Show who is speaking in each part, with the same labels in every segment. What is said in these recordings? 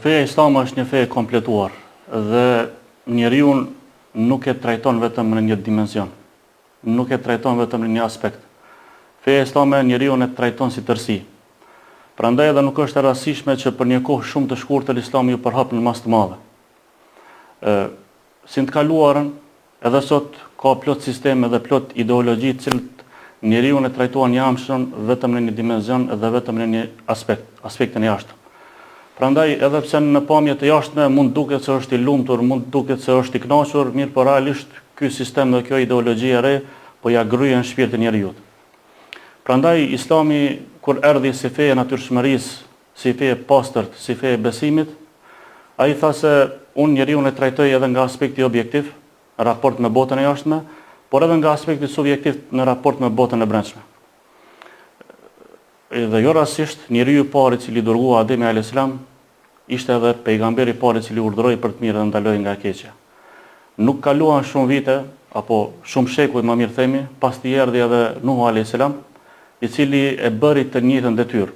Speaker 1: Feja islame është një fe e kompletuar dhe njeriu nuk e trajton vetëm në një dimension, nuk e trajton vetëm në një aspekt. Feja islame njeriu e trajton si tërësi. Prandaj edhe nuk është e rastishme që për një kohë shumë të shkurtër Islami ju përhap në mas të madhe. Si në të kaluarën, edhe sot ka plot sisteme dhe plot ideologji të cilët njeriu e trajtuan jashtëm vetëm në një dimension dhe vetëm në një aspektin e jashtëm. Prandaj edhe pse në pamje të jashtme mund duket se është i lumtur, mund duket se është i kënaqur, mirë por realisht ky sistem dhe kjo ideologji e re po ja gryen shpirtin e njeriu. Prandaj Islami kur erdhi si fe e natyrshmërisë, si fe e pastërt, si fe e besimit, ai tha se unë njeriu e trajtoj edhe nga aspekti objektiv, në raport me botën e jashtme, por edhe nga aspekti subjektiv në raport me botën e brendshme. Dhe jo rastisht, njeriu i parë i cili dërgua Ademi a.s. ishte edhe pejgamberi i parë i cili urdhëroi për të mirë dhe ndaloi nga e keqja. Nuk kaluan shumë vite, apo shumë shekuj më mirë themi, pas t'i erdhi edhe Nuhu a.s. I cili e bëri të njëjtën detyrë,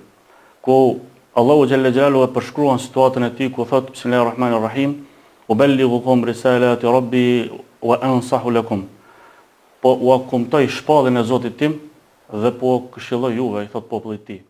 Speaker 1: ku Allahu xhalla xhelalu e përshkruan situatën e tij ku thot Bismillahirrahmanirrahim, "Uballighukum risalati rabbi wa ansahu lakum." Po u kumtoj shpallin e Zotit tim dhe po këshilloj juve, i thot popullit tij.